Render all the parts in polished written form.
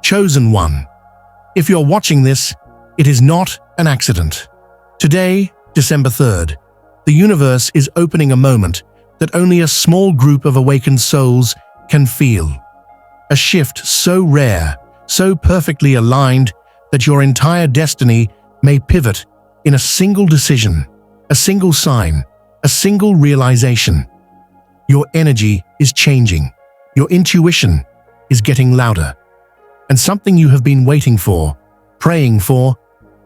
Chosen one. If you're watching this, it is not an accident. Today, December 3rd, the universe is opening a moment that only a small group of awakened souls can feel. A shift so rare, so perfectly aligned that your entire destiny may pivot in a single decision, a single sign, a single realization. Your energy is changing. Your intuition is getting louder. And something you have been waiting for, praying for,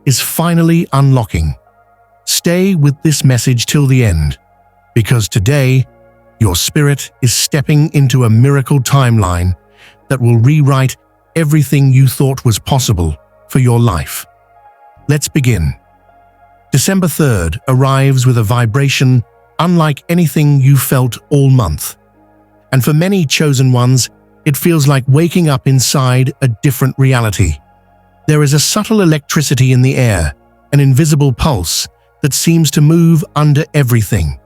is finally unlocking. Stay with this message till the end, because today, your spirit is stepping into a miracle timeline that will rewrite everything you thought was possible for your life. Let's begin. December 3rd arrives with a vibration unlike anything you felt all month. And for many chosen ones, it feels like waking up inside a different reality. There is a subtle electricity in the air, an invisible pulse that seems to move under everything.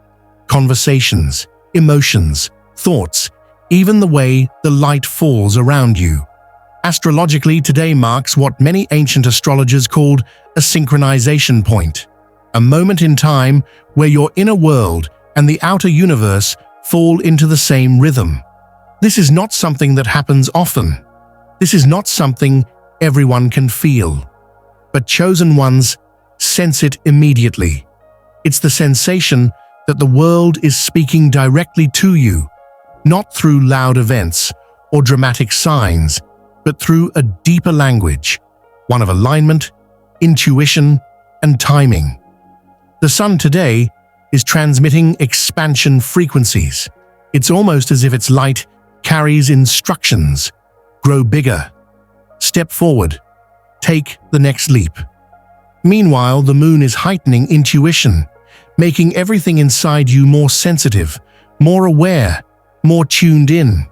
Conversations, emotions, thoughts, even the way the light falls around you. Astrologically, today marks what many ancient astrologers called a synchronization point, a moment in time where your inner world and the outer universe fall into the same rhythm. This is not something that happens often. This is not something everyone can feel. But chosen ones sense it immediately. It's the sensation that the world is speaking directly to you, not through loud events or dramatic signs, but through a deeper language, one of alignment, intuition, and timing. The sun today is transmitting expansion frequencies. It's almost as if its light carries instructions. Grow bigger. Step forward. Take the next leap. Meanwhile, the moon is heightening intuition, making everything inside you more sensitive, more aware, more tuned in.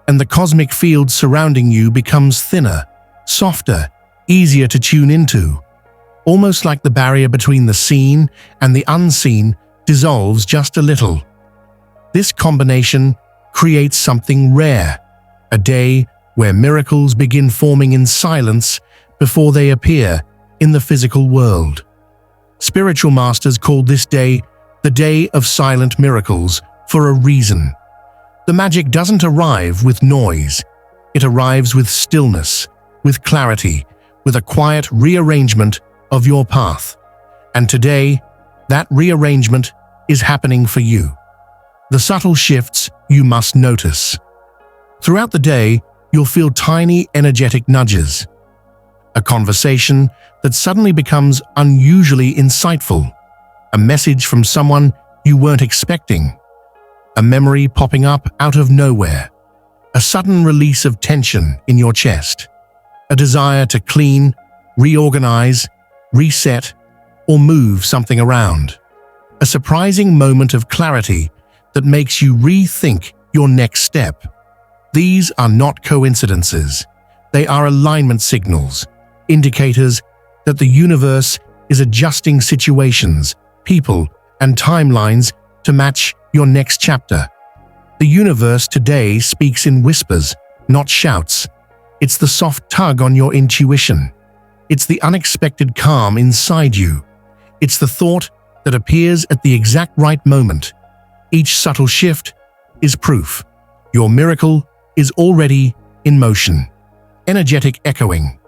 And the cosmic field surrounding you becomes thinner, softer, easier to tune into. Almost like the barrier between the seen and the unseen dissolves just a little. This combination creates something rare, a day where miracles begin forming in silence before they appear in the physical world. Spiritual masters called this day the Day of Silent Miracles for a reason. The magic doesn't arrive with noise. It arrives with stillness, with clarity, with a quiet rearrangement of your path. And today, that rearrangement is happening for you. The subtle shifts you must notice. Throughout the day, you'll feel tiny energetic nudges. A conversation that suddenly becomes unusually insightful. A message from someone you weren't expecting. A memory popping up out of nowhere. A sudden release of tension in your chest. A desire to clean, reorganize, reset, or move something around. A surprising moment of clarity that makes you rethink your next step. These are not coincidences. They are alignment signals, indicators that the universe is adjusting situations, people, and timelines to match your next chapter. The universe today speaks in whispers, not shouts. It's the soft tug on your intuition. It's the unexpected calm inside you. It's the thought that appears at the exact right moment. Each subtle shift is proof. Your miracle is already in motion. Energetic echoing.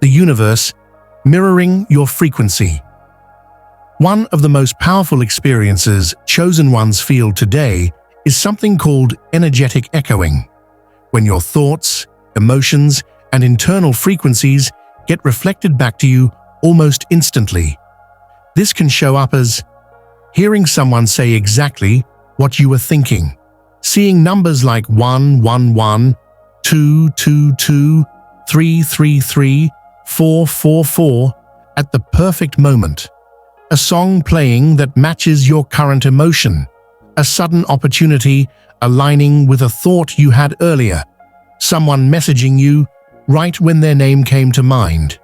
The universe mirroring your frequency. One of the most powerful experiences chosen ones feel today is something called energetic echoing. When your thoughts, emotions, and internal frequencies get reflected back to you almost instantly. This can show up as hearing someone say exactly what you were thinking, seeing numbers like 111, 222, 333, 444 at the perfect moment, a song playing that matches your current emotion, a sudden opportunity aligning with a thought you had earlier, someone messaging you right when their name came to mind.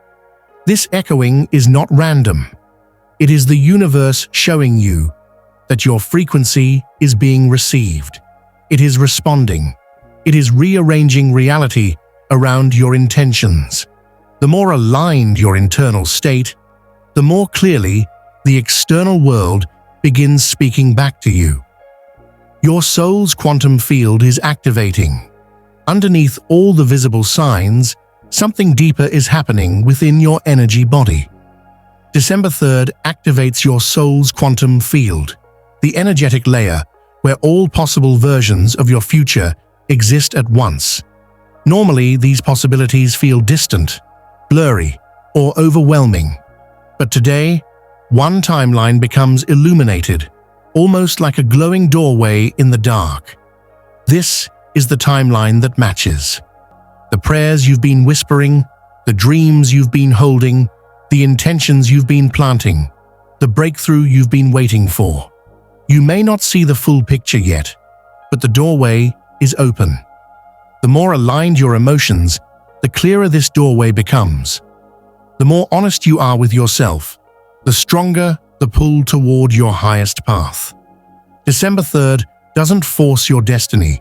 This echoing is not random. It is the universe showing you that your frequency is being received. It is responding. It is rearranging reality around your intentions. The more aligned your internal state, the more clearly the external world begins speaking back to you. Your soul's quantum field is activating. Underneath all the visible signs, something deeper is happening within your energy body. December 3rd activates your soul's quantum field, the energetic layer where all possible versions of your future exist at once. Normally, these possibilities feel distant, blurry, or overwhelming. But today, one timeline becomes illuminated, almost like a glowing doorway in the dark. This is the timeline that matches. The prayers you've been whispering, the dreams you've been holding, the intentions you've been planting, the breakthrough you've been waiting for. You may not see the full picture yet, but the doorway is open. The more aligned your emotions, the clearer this doorway becomes. The more honest you are with yourself, the stronger the pull toward your highest path. December 3rd doesn't force your destiny.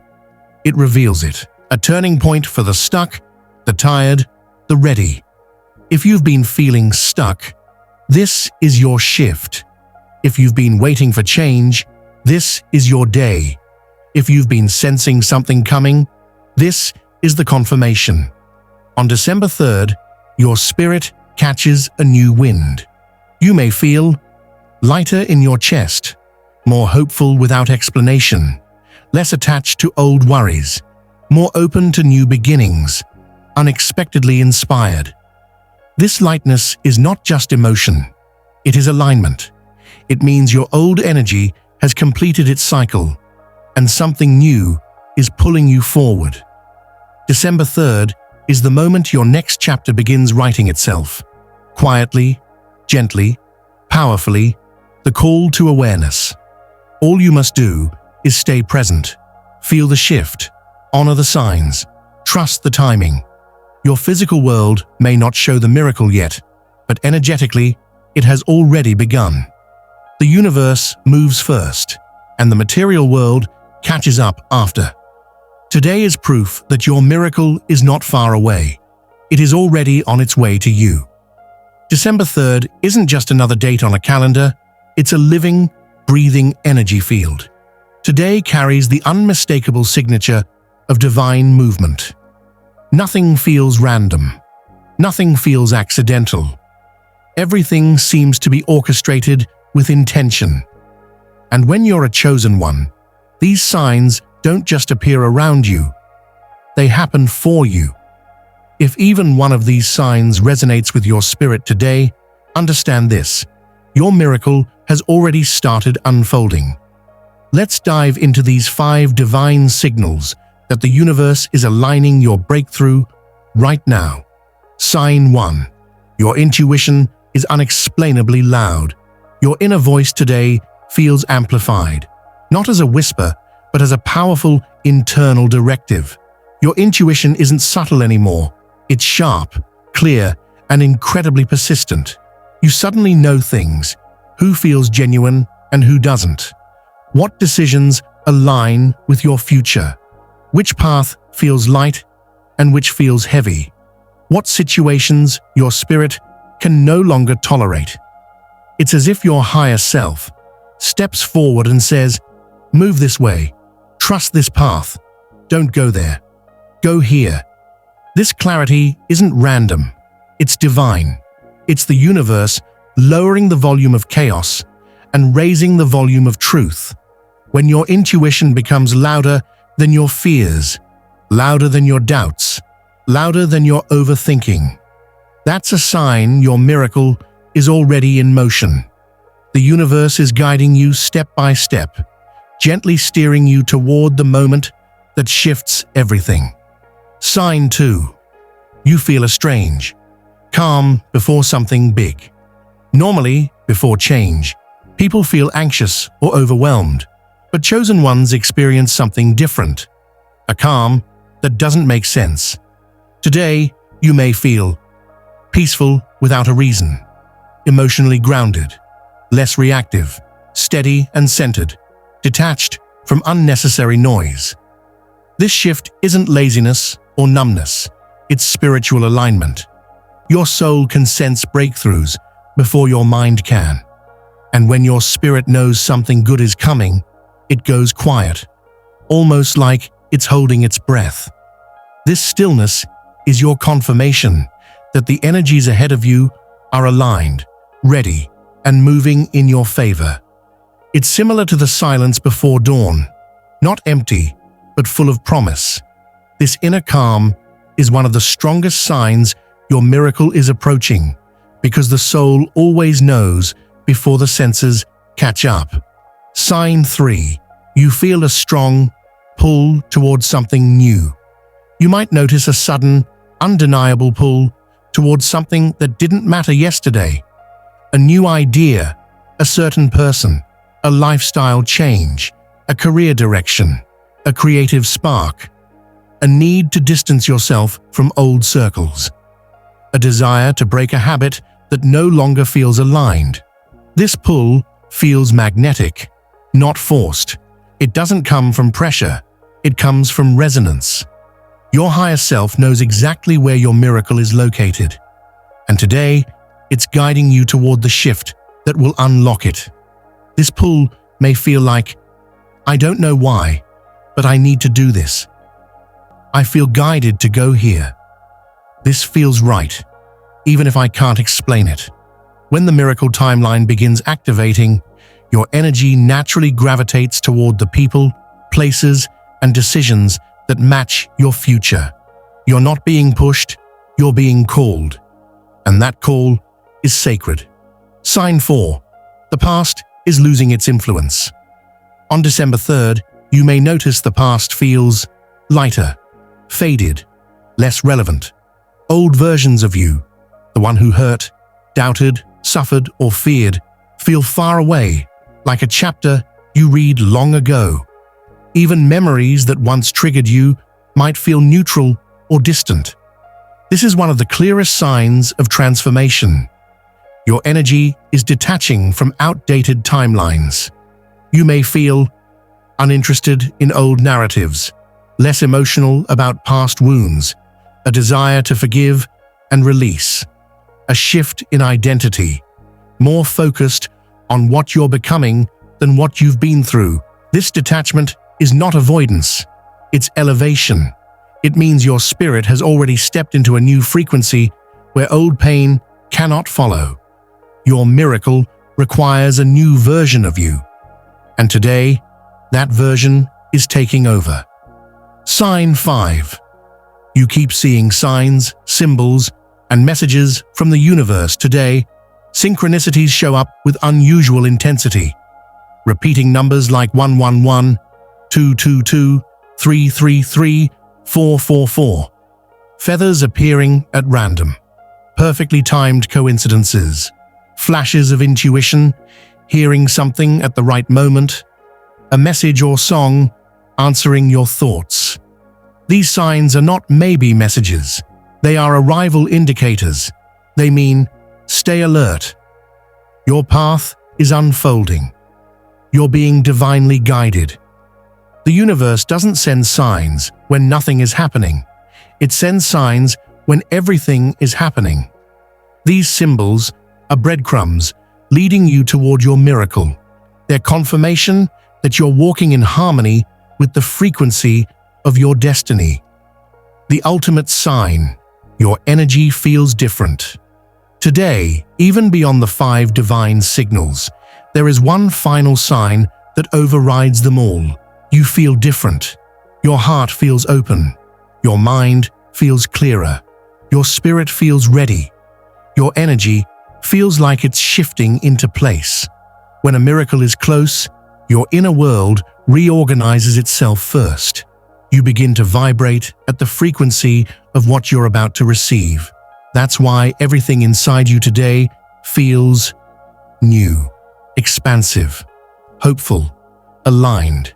It reveals it, a turning point for the stuck, the tired, the ready. If you've been feeling stuck, this is your shift. If you've been waiting for change, this is your day. If you've been sensing something coming, this is the confirmation. On December 3rd, your spirit catches a new wind. You may feel lighter in your chest, more hopeful without explanation, less attached to old worries, more open to new beginnings, unexpectedly inspired. This lightness is not just emotion, it is alignment. It means your old energy has completed its cycle, and something new is pulling you forward. December 3rd is the moment your next chapter begins writing itself. Quietly, gently, powerfully, the call to awareness. All you must do is stay present, feel the shift, honor the signs, trust the timing. Your physical world may not show the miracle yet, but energetically, it has already begun. The universe moves first, and the material world catches up after. Today is proof that your miracle is not far away. It is already on its way to you. December 3rd isn't just another date on a calendar, it's a living, breathing energy field. Today carries the unmistakable signature of divine movement. Nothing feels random. Nothing feels accidental. Everything seems to be orchestrated with intention. And when you're a chosen one, these signs don't just appear around you. They happen for you. If even one of these signs resonates with your spirit today, understand this: your miracle has already started unfolding. Let's dive into these 5 divine signals that the universe is aligning your breakthrough right now. Sign 1. Your intuition is unexplainably loud. Your inner voice today feels amplified, not as a whisper, but as a powerful internal directive. Your intuition isn't subtle anymore. It's sharp, clear, and incredibly persistent. You suddenly know things: who feels genuine and who doesn't. What decisions align with your future? Which path feels light and which feels heavy? What situations your spirit can no longer tolerate? It's as if your higher self steps forward and says, "Move this way, trust this path, don't go there, go here." This clarity isn't random, it's divine. It's the universe lowering the volume of chaos and raising the volume of truth. When your intuition becomes louder than your fears, louder than your doubts, louder than your overthinking, that's a sign your miracle is already in motion. The universe is guiding you step by step, gently steering you toward the moment that shifts everything. Sign 2. You feel estranged, calm before something big. Normally, before change, people feel anxious or overwhelmed, but chosen ones experience something different, a calm that doesn't make sense. Today, you may feel peaceful without a reason, emotionally grounded, less reactive, steady and centered, detached from unnecessary noise. This shift isn't laziness or numbness, it's spiritual alignment. Your soul can sense breakthroughs before your mind can. And when your spirit knows something good is coming, it goes quiet, almost like it's holding its breath. This stillness is your confirmation that the energies ahead of you are aligned, ready, and moving in your favor. It's similar to the silence before dawn, not empty, but full of promise. This inner calm is one of the strongest signs your miracle is approaching, because the soul always knows before the senses catch up. Sign 3. You feel a strong pull towards something new. You might notice a sudden, undeniable pull towards something that didn't matter yesterday. A new idea, a certain person, a lifestyle change, a career direction, a creative spark, a need to distance yourself from old circles, a desire to break a habit that no longer feels aligned. This pull feels magnetic, not forced. It doesn't come from pressure, it comes from resonance. Your higher self knows exactly where your miracle is located, and today, it's guiding you toward the shift that will unlock it. This pull may feel like, I don't know why, but I need to do this. I feel guided to go here. This feels right, even if I can't explain it. When the miracle timeline begins activating, your energy naturally gravitates toward the people, places, and decisions that match your future. You're not being pushed, you're being called. And that call is sacred. Sign 4. The past is losing its influence. On December 3rd, you may notice the past feels lighter, faded, less relevant. Old versions of you, the one who hurt, doubted, suffered, or feared, feel far away, like a chapter you read long ago. Even memories that once triggered you might feel neutral or distant. This is one of the clearest signs of transformation. Your energy is detaching from outdated timelines. You may feel uninterested in old narratives, less emotional about past wounds, a desire to forgive and release, a shift in identity, more focused on what you're becoming than what you've been through. This detachment is not avoidance, it's elevation. It means your spirit has already stepped into a new frequency where old pain cannot follow. Your miracle requires a new version of you. And today, that version is taking over. Sign 5. You keep seeing signs, symbols, and messages from the universe today. Synchronicities show up with unusual intensity. Repeating numbers like 111, 222, 333, 444. Feathers appearing at random. Perfectly timed coincidences. Flashes of intuition, hearing something at the right moment. A message or song answering your thoughts. These signs are not maybe messages. They are arrival indicators. They mean, stay alert. Your path is unfolding. You're being divinely guided. The universe doesn't send signs when nothing is happening. It sends signs when everything is happening. These symbols are breadcrumbs leading you toward your miracle. They're confirmation that you're walking in harmony with the frequency of your destiny. The ultimate sign, your energy feels different. Today, even beyond the 5 divine signals, there is one final sign that overrides them all. You feel different. Your heart feels open. Your mind feels clearer. Your spirit feels ready. Your energy feels like it's shifting into place. When a miracle is close, your inner world reorganizes itself first. You begin to vibrate at the frequency of what you're about to receive. That's why everything inside you today feels new, expansive, hopeful, aligned.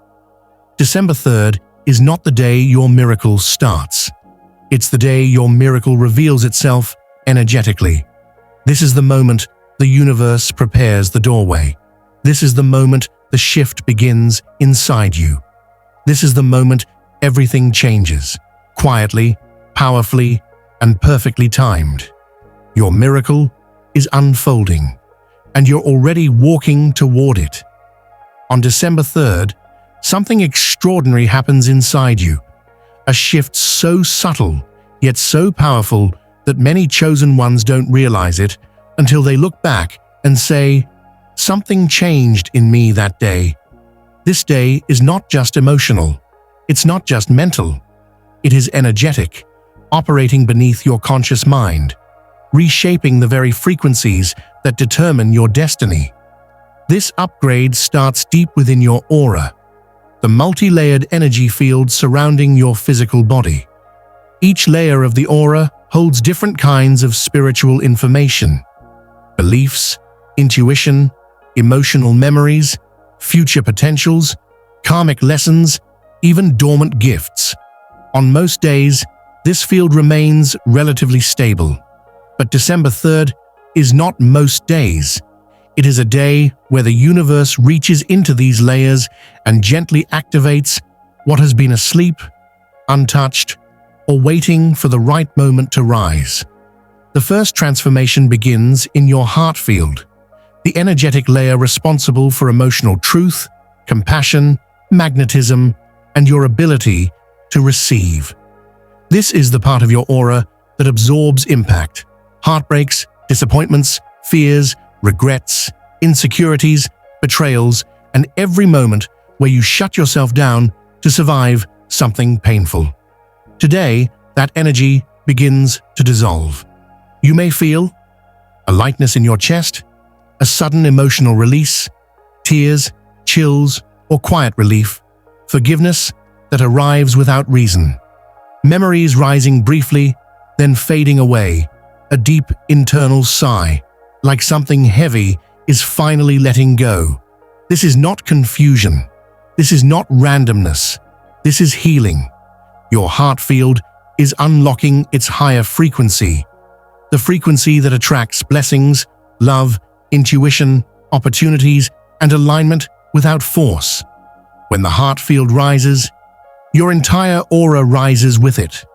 December 3rd is not the day your miracle starts. It's the day your miracle reveals itself energetically. This is the moment the universe prepares the doorway. This is the moment the shift begins inside you. This is the moment everything changes, quietly, powerfully, and perfectly timed. Your miracle is unfolding, and you're already walking toward it. On December 3rd, something extraordinary happens inside you, a shift so subtle yet so powerful that many chosen ones don't realize it until they look back and say, "Something changed in me that day." This day is not just emotional, it's not just mental, it is energetic, operating beneath your conscious mind, reshaping the very frequencies that determine your destiny. This upgrade starts deep within your aura, the multi-layered energy field surrounding your physical body. Each layer of the aura holds different kinds of spiritual information, beliefs, intuition, emotional memories, future potentials, karmic lessons, even dormant gifts. On most days, this field remains relatively stable. But December 3rd is not most days. It is a day where the universe reaches into these layers and gently activates what has been asleep, untouched, or waiting for the right moment to rise. The first transformation begins in your heart field, the energetic layer responsible for emotional truth, compassion, magnetism, and your ability to receive. This is the part of your aura that absorbs impact, heartbreaks, disappointments, fears, regrets, insecurities, betrayals, and every moment where you shut yourself down to survive something painful. Today, that energy begins to dissolve. You may feel a lightness in your chest, a sudden emotional release, tears, chills, or quiet relief, forgiveness that arrives without reason, memories rising briefly, then fading away, a deep internal sigh, like something heavy is finally letting go. This is not confusion. This is not randomness. This is healing. Your heart field is unlocking its higher frequency, the frequency that attracts blessings, love, intuition, opportunities, and alignment without force. When the heart field rises, your entire aura rises with it,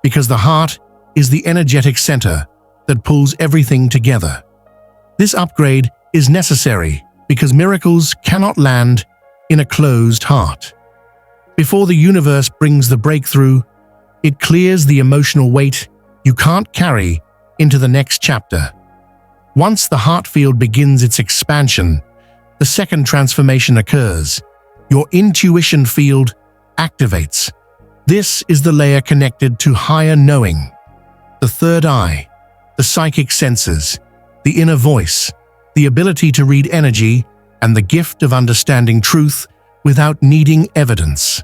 because the heart is the energetic center that pulls everything together. This upgrade is necessary because miracles cannot land in a closed heart. Before the universe brings the breakthrough, it clears the emotional weight you can't carry into the next chapter. Once the heart field begins its expansion, the second transformation occurs. Your intuition field activates. This is the layer connected to higher knowing, the third eye, the psychic senses, the inner voice, the ability to read energy, and the gift of understanding truth without needing evidence.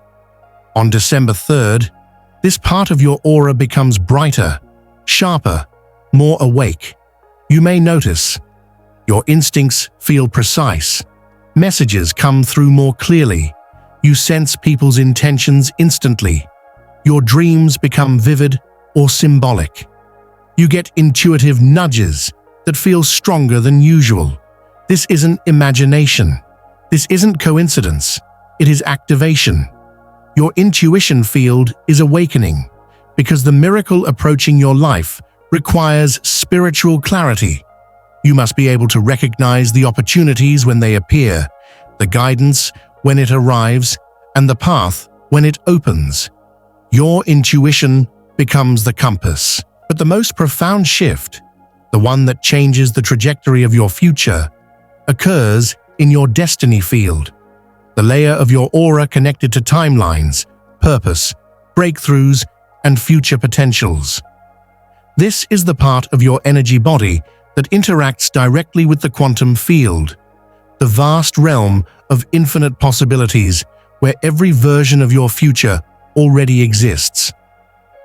On December 3rd, this part of your aura becomes brighter, sharper, more awake. You may notice your instincts feel precise. Messages come through more clearly. You sense people's intentions instantly. Your dreams become vivid or symbolic. You get intuitive nudges that feel stronger than usual. This isn't imagination. This isn't coincidence. It is activation. Your intuition field is awakening because the miracle approaching your life requires spiritual clarity. You must be able to recognize the opportunities when they appear, the guidance when it arrives, and the path when it opens. Your intuition becomes the compass. But the most profound shift, the one that changes the trajectory of your future, occurs in your destiny field, the layer of your aura connected to timelines, purpose, breakthroughs, and future potentials. This is the part of your energy body that interacts directly with the quantum field, the vast realm of infinite possibilities where every version of your future already exists.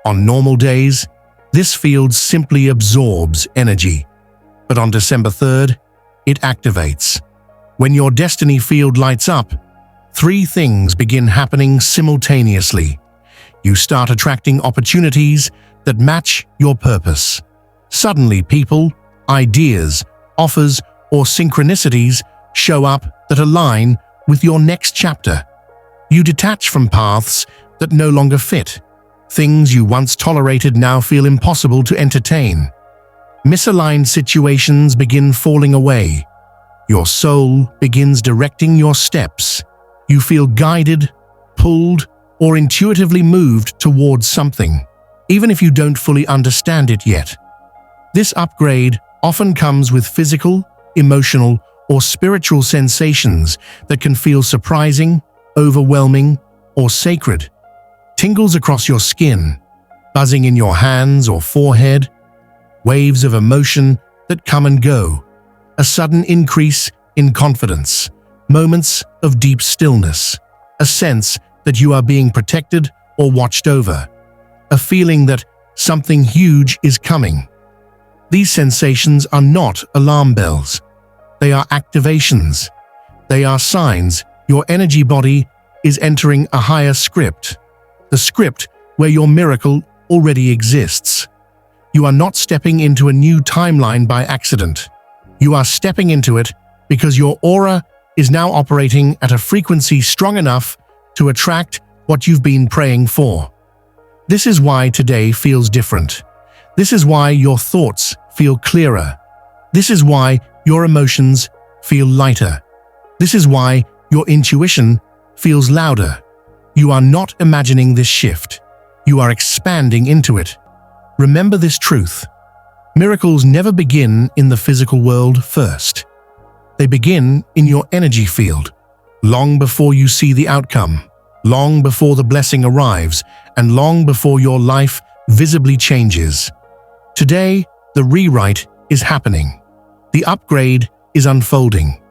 On normal days, this field simply absorbs energy, but on December 3rd, it activates. When your destiny field lights up, three things begin happening simultaneously. You start attracting opportunities that match your purpose. Suddenly, people, ideas, offers, or synchronicities show up that align with your next chapter. You detach from paths that no longer fit, Things you once tolerated now feel impossible to entertain. Misaligned situations begin falling away. Your soul begins directing your steps. You feel guided, pulled, or intuitively moved towards something, even if you don't fully understand it yet. This upgrade often comes with physical, emotional, or spiritual sensations that can feel surprising, overwhelming, or sacred. Tingles across your skin, buzzing in your hands or forehead, waves of emotion that come and go, a sudden increase in confidence, moments of deep stillness, a sense that you are being protected or watched over, a feeling that something huge is coming. These sensations are not alarm bells. They are activations. They are signs your energy body is entering a higher script, the script where your miracle already exists. You are not stepping into a new timeline by accident. You are stepping into it because your aura is now operating at a frequency strong enough to attract what you've been praying for. This is why today feels different. This is why your thoughts feel clearer. This is why your emotions feel lighter. This is why your intuition feels louder. You are not imagining this shift. You are expanding into it. Remember this truth. Miracles never begin in the physical world first. They begin in your energy field, long before you see the outcome, long before the blessing arrives, and long before your life visibly changes. Today, the rewrite is happening. The upgrade is unfolding.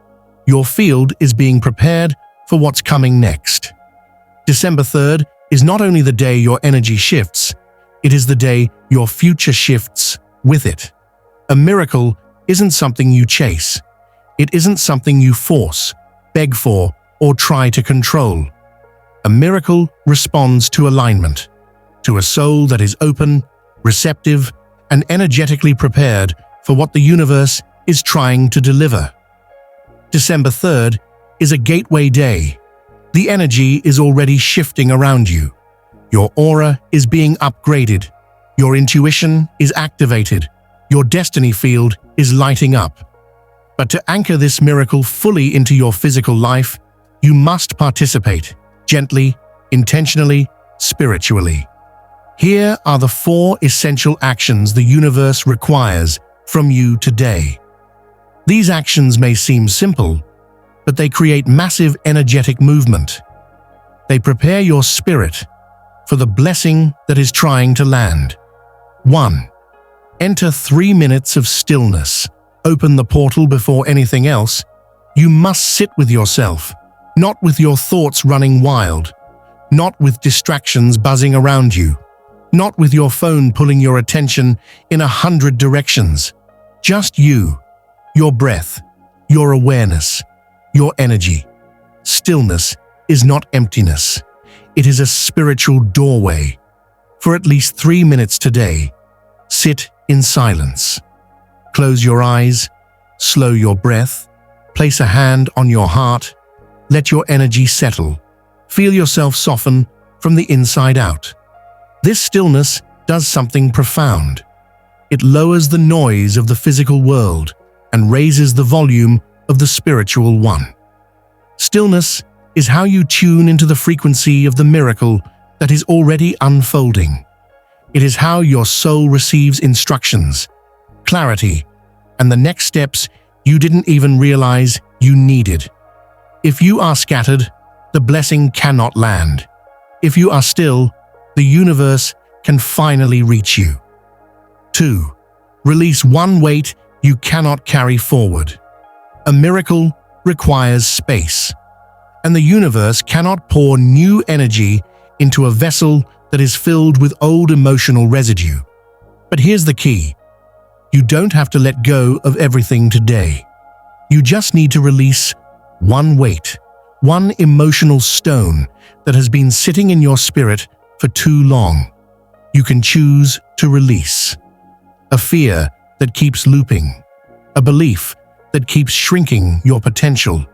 Your field is being prepared for what's coming next. December 3rd is not only the day your energy shifts, it is the day your future shifts with it. A miracle isn't something you chase. It isn't something you force, beg for, or try to control. A miracle responds to alignment, to a soul that is open, receptive, and energetically prepared for what the universe is trying to deliver. December 3rd is a gateway day. The energy is already shifting around you. Your aura is being upgraded. Your intuition is activated. Your destiny field is lighting up. But to anchor this miracle fully into your physical life, you must participate gently, intentionally, spiritually. Here are the 4 essential actions the universe requires from you today. These actions may seem simple, but they create massive energetic movement. They prepare your spirit for the blessing that is trying to land. 1. Enter 3 minutes of stillness. Open the portal before anything else. You must sit with yourself, not with your thoughts running wild, not with distractions buzzing around you, not with your phone pulling your attention in 100 directions. Just you, your breath, your awareness, your energy. Stillness is not emptiness. It is a spiritual doorway. For at least 3 minutes today, sit in silence. Close your eyes, slow your breath, place a hand on your heart, let your energy settle. Feel yourself soften from the inside out. This stillness does something profound. It lowers the noise of the physical world and raises the volume of the spiritual one. Stillness is how you tune into the frequency of the miracle that is already unfolding. It is how your soul receives instructions, clarity, and the next steps you didn't even realize you needed. If you are scattered, the blessing cannot land. If you are still, the universe can finally reach you. 2. Release one weight you cannot carry forward. A miracle requires space, and the universe cannot pour new energy into a vessel that is filled with old emotional residue. But here's the key. You don't have to let go of everything today. You just need to release one weight, one emotional stone that has been sitting in your spirit for too long. You can choose to release. A fear that keeps looping. A belief that keeps shrinking your potential.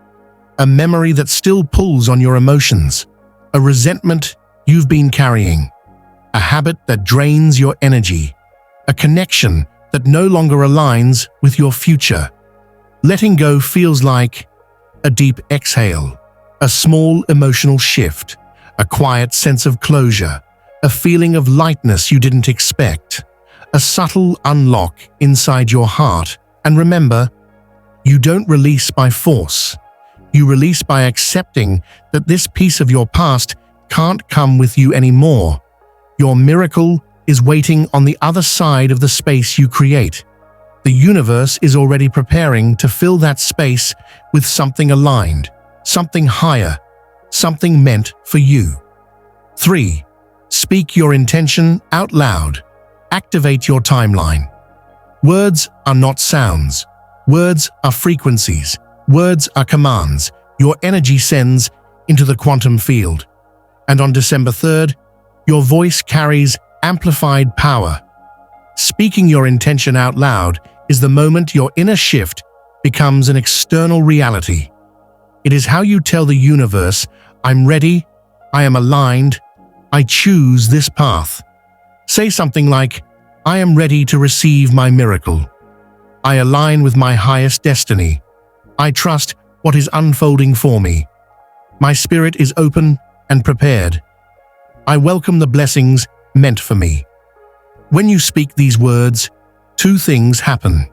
A memory that still pulls on your emotions. A resentment you've been carrying. a habit that drains your energy, a connection that no longer aligns with your future. Letting go feels like a deep exhale, a small emotional shift, a quiet sense of closure, a feeling of lightness you didn't expect, a subtle unlock inside your heart. And remember, you don't release by force. You release by accepting that this piece of your past can't come with you anymore. Your miracle is waiting on the other side of the space you create. The universe is already preparing to fill that space with something aligned, something higher, something meant for you. 3. Speak your intention out loud. Activate your timeline. Words are not sounds. Words are frequencies. Words are commands your energy sends into the quantum field. And on December 3rd, your voice carries amplified power. Speaking your intention out loud is the moment your inner shift becomes an external reality. It is how you tell the universe, I'm ready, I am aligned, I choose this path. Say something like, I am ready to receive my miracle. I align with my highest destiny. I trust what is unfolding for me. My spirit is open and prepared. I welcome the blessings meant for me. When you speak these words, two things happen.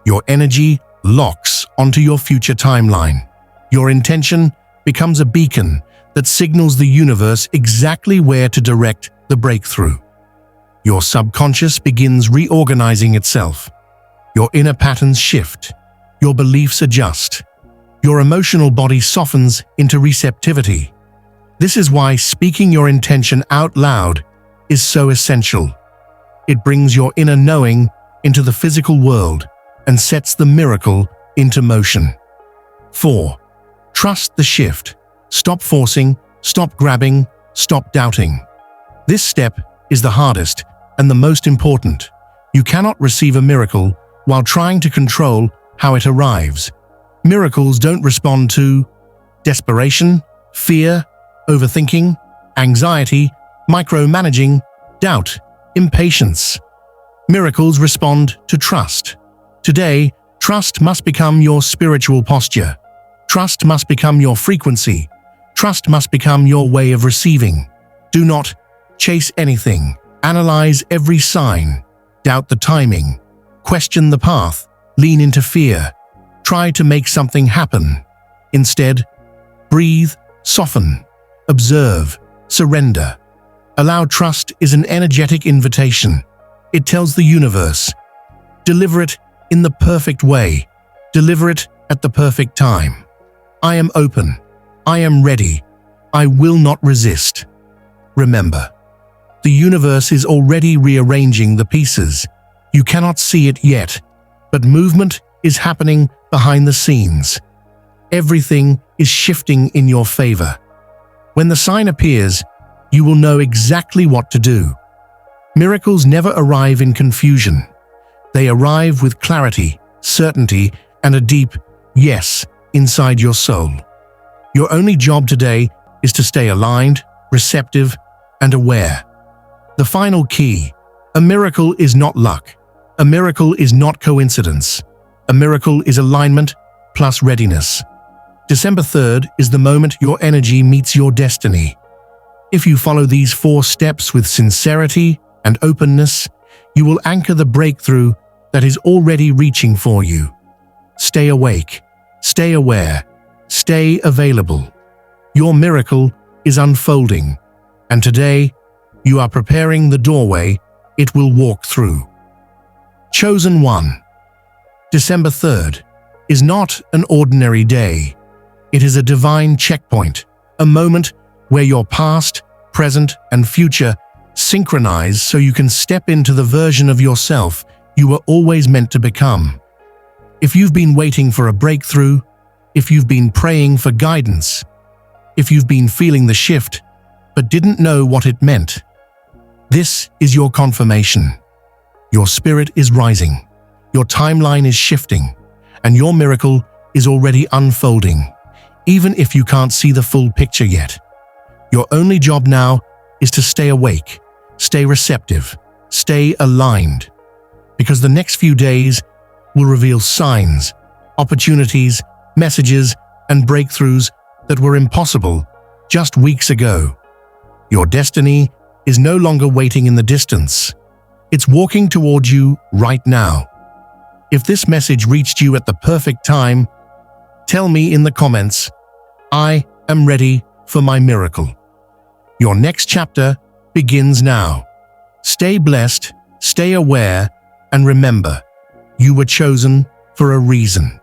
Your energy locks onto your future timeline. Your intention becomes a beacon that signals the universe exactly where to direct the breakthrough. Your subconscious begins reorganizing itself. Your inner patterns shift. Your beliefs adjust. Your emotional body softens into receptivity. This is why speaking your intention out loud is so essential. It brings your inner knowing into the physical world and sets the miracle into motion. 4. Trust the shift. Stop forcing, stop grabbing, stop doubting. This step is the hardest and the most important. You cannot receive a miracle while trying to control how it arrives. Miracles don't respond to desperation, fear, overthinking, anxiety, micromanaging, doubt, impatience. Miracles respond to trust. Today, trust must become your spiritual posture. Trust must become your frequency. Trust must become your way of receiving. Do not chase anything. Analyze every sign. Doubt the timing. Question the path. Lean into fear. Try to make something happen. Instead, breathe, soften, observe, surrender. Allow trust is an energetic invitation. It tells the universe, deliver it in the perfect way. Deliver it at the perfect time. I am open. I am ready. I will not resist. Remember, the universe is already rearranging the pieces. You cannot see it yet, but movement is happening behind the scenes. Everything is shifting in your favor. When the sign appears, you will know exactly what to do. Miracles never arrive in confusion. They arrive with clarity, certainty, and a deep yes inside your soul. Your only job today is to stay aligned, receptive, and aware. The final key: a miracle is not luck. A miracle is not coincidence. A miracle is alignment plus readiness. December 3rd is the moment your energy meets your destiny. If you follow these 4 steps with sincerity and openness, you will anchor the breakthrough that is already reaching for you. Stay awake, stay aware, stay available. Your miracle is unfolding, and today you are preparing the doorway it will walk through. Chosen one. December 3rd is not an ordinary day. It is a divine checkpoint, a moment where your past, present, and future synchronize so you can step into the version of yourself you were always meant to become. If you've been waiting for a breakthrough, if you've been praying for guidance, if you've been feeling the shift but didn't know what it meant, this is your confirmation. Your spirit is rising, your timeline is shifting, and your miracle is already unfolding, even if you can't see the full picture yet. Your only job now is to stay awake, stay receptive, stay aligned, because the next few days will reveal signs, opportunities, messages, and breakthroughs that were impossible just weeks ago. Your destiny is no longer waiting in the distance. It's walking toward you right now. If this message reached you at the perfect time, tell me in the comments, I am ready for my miracle. Your next chapter begins now. Stay blessed, stay aware, and remember, you were chosen for a reason.